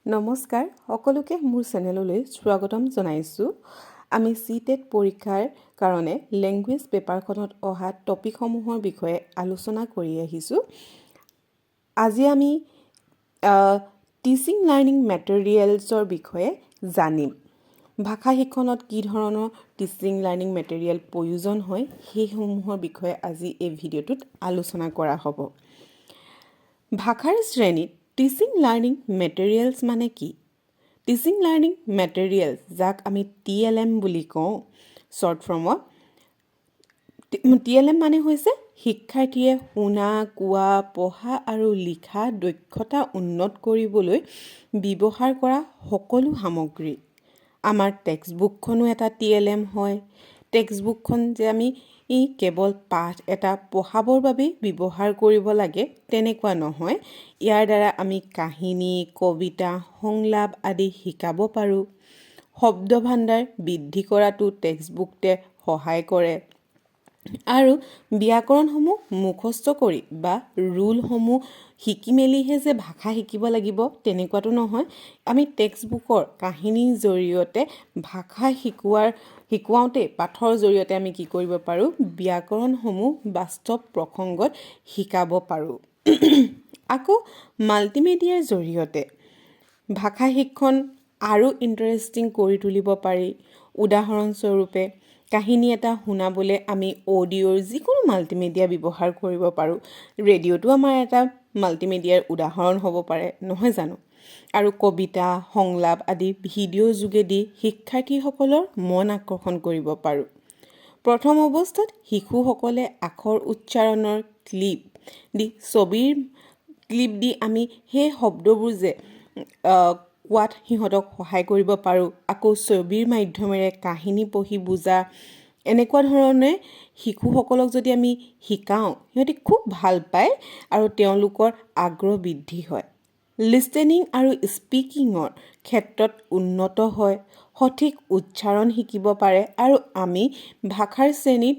নমস্কাৰ সকলোকে মোৰ চেনেললৈ স্বাগতম জনাইছোঁ। আমি CTET পৰীক্ষাৰ কাৰণে লেংগুৱেজ পেপাৰখনত অহা টপিকসমূহৰ বিষয়ে আলোচনা কৰি আহিছোঁ। আজি আমি টিচিং লাৰ্নিং মেটেৰিয়েলছৰ বিষয়ে জানিম। ভাষা শিক্ষণত কি ধৰণৰ টিচিং লাৰ্নিং মেটেৰিয়েল প্ৰয়োজন হয় সেইসমূহৰ বিষয়ে আজি এই ভিডিঅ'টোত আলোচনা কৰা হ'ব। ভাষাৰ শ্ৰেণীত টিচিং লাৰ্নিং মেটেৰিয়েলছ মানে কি? টিচিং লাৰ্নিং মেটেৰিয়েলছ যাক আমি TLM বুলি কওঁ শ্বৰ্ট ফৰ্মত। TLM মানে হৈছে শিক্ষাৰ্থীয়ে শুনা, কোৱা, পঢ়া আৰু লিখা দক্ষতা উন্নত কৰিবলৈ ব্যৱহাৰ কৰা সকলো সামগ্ৰী। আমাৰ টেক্সটবুকখনো এটা TLM হয়। টেক্সটবুকখন যে আমি কেৱল পাঠ এটা পঢ়াবৰ বাবে ব্যৱহাৰ কৰিব লাগে তেনেকুৱা নহয়। ইয়াৰ দ্বাৰা আমি কাহিনী, কবিতা, সংলাপ আদি শিকাব পাৰোঁ। শব্দ ভাণ্ডাৰ বৃদ্ধি কৰাটো টেক্সটবুকে সহায় কৰে আৰু ব্যাকৰণসমূহ মুখস্থ কৰি বা ৰুলসমূহ শিকি মেলিহে যে ভাষা শিকিব লাগিব তেনেকুৱাটো নহয়। আমি টেক্সটবুকৰ কাহিনীৰ জৰিয়তে ভাষা শিকোৱাওঁতে পাঠৰ জৰিয়তে আমি কি কৰিব পাৰোঁ? ব্যাকৰণসমূহ বাস্তৱ প্ৰসংগত শিকাব পাৰোঁ। আকৌ মাল্টিমিডিয়াৰ জৰিয়তে ভাষা শিক্ষণ আৰু ইণ্টাৰেষ্টিং কৰি তুলিব পাৰি। উদাহৰণস্বৰূপে কাহিনী এটা শুনাবলৈ আমি অডিঅ'ৰ যিকোনো মাল্টিমিডিয়া ব্যৱহাৰ কৰিব পাৰোঁ। ৰেডিঅ'টো আমাৰ এটা মাল্টিমিডিয়াৰ উদাহৰণ হ'ব পাৰে, নহয় জানো? আৰু কবিতা, সংলাপ আদি ভিডিঅ'ৰ যোগেদি শিক্ষাৰ্থীসকলৰ মন আকৰ্ষণ কৰিব পাৰোঁ। প্ৰথম অৱস্থাত শিশুসকলে আখৰ উচ্চাৰণৰ ক্লিপ দি আমি সেই শব্দবোৰ যে কোৱাত সিহঁতক সহায় কৰিব পাৰোঁ। আকৌ ছবিৰ মাধ্যমেৰে কাহিনী পঢ়ি বুজা এনেকুৱা ধৰণে শিশুসকলক যদি আমি শিকাওঁ সিহঁতি খুব ভাল পায় আৰু তেওঁলোকৰ আগ্ৰহ বৃদ্ধি হয়। লিষ্টেনিং আৰু স্পিকিঙৰ ক্ষেত্ৰত উন্নত হয়। সঠিক উচ্চাৰণ শিকিব পাৰে আৰু আমি ভাষাৰ শ্ৰেণীত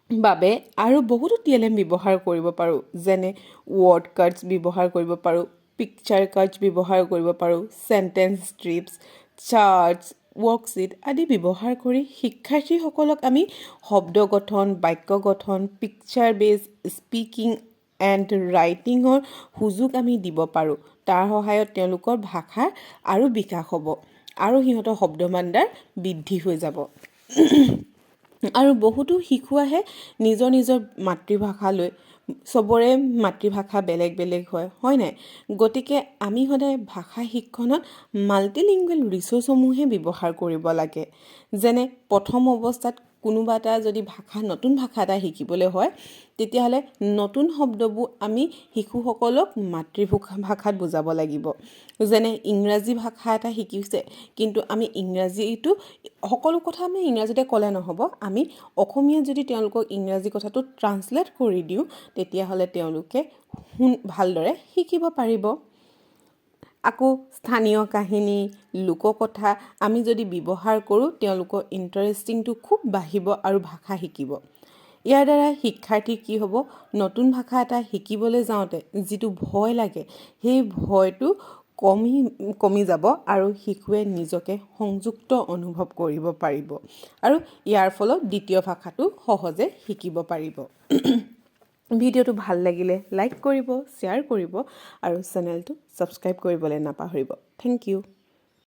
বাবে আৰু বহুতো TLM ব্যৱহাৰ কৰিব পাৰোঁ। যেনে ৱৰ্ড কাৰ্ডছ ব্যৱহাৰ কৰিব পাৰোঁ, পিকচাৰ কাৰ্ডছ ব্যৱহাৰ কৰিব পাৰোঁ, চেণ্টেন্স ষ্ট্ৰিপছ, চাৰ্টছ, ৱৰ্কশ্বীট আদি ব্যৱহাৰ কৰি শিক্ষাৰ্থীসকলক আমি শব্দ গঠন, বাক্য গঠন, পিকচাৰ বেছ, স্পিকিং এণ্ড ৰাইটিঙৰ সুযোগ আমি দিব পাৰোঁ। তাৰ সহায়ত তেওঁলোকৰ ভাষাৰ আৰু বিকাশ হ'ব আৰু সিহঁতৰ শব্দ ভাণ্ডাৰ বৃদ্ধি হৈ যাব। আৰু বহুতো শিশু আহে নিজৰ নিজৰ মাতৃভাষালৈ। চবৰে মাতৃভাষা বেলেগ বেলেগ হয় নাই? গতিকে আমি সদায় ভাষা শিক্ষণত মাল্টিলিংগুৱেল ৰিচ'ৰ্চসমূহে ব্যৱহাৰ কৰিব লাগে। যেনে প্ৰথম অৱস্থাত কোনোবা এটা যদি নতুন ভাষা এটা শিকিবলৈ হয় তেতিয়াহ'লে নতুন শব্দবোৰ আমি শিশুসকলক মাতৃভাষাত বুজাব লাগিব। যেনে ইংৰাজী ভাষা এটা শিকিছে কিন্তু আমি ইংৰাজীটো সকলো কথা আমি ইংৰাজীতে ক'লে নহ'ব। আমি অসমীয়াত যদি তেওঁলোকক ইংৰাজী কথাটো ট্ৰান্সলেট কৰি দিওঁ তেতিয়াহ'লে তেওঁলোকে ভালদৰে শিকিব পাৰিব। আকৌ স্থানীয় কাহিনী, লোককথা আমি যদি ব্যৱহাৰ কৰোঁ তেওঁলোকৰ ইণ্টাৰেষ্টিংটো খুব বাঢ়িব আৰু ভাষা শিকিব। ইয়াৰ দ্বাৰা শিক্ষাৰ্থী কি হ'ব? নতুন ভাষা এটা শিকিবলৈ যাওঁতে যিটো ভয় লাগে সেই ভয়টো কমি যাব আৰু শিশুৱে নিজকে সংযুক্ত অনুভৱ কৰিব পাৰিব আৰু ইয়াৰ ফলত দ্বিতীয় ভাষাটো সহজে শিকিব পাৰিব। ভিডিঅ'টো ভাল লাগিলে লাইক কৰিব, শ্বেয়াৰ কৰিব আৰু চেনেলটো ছাবস্ক্ৰাইব কৰিবলৈ নাপাহৰিব। Thank U.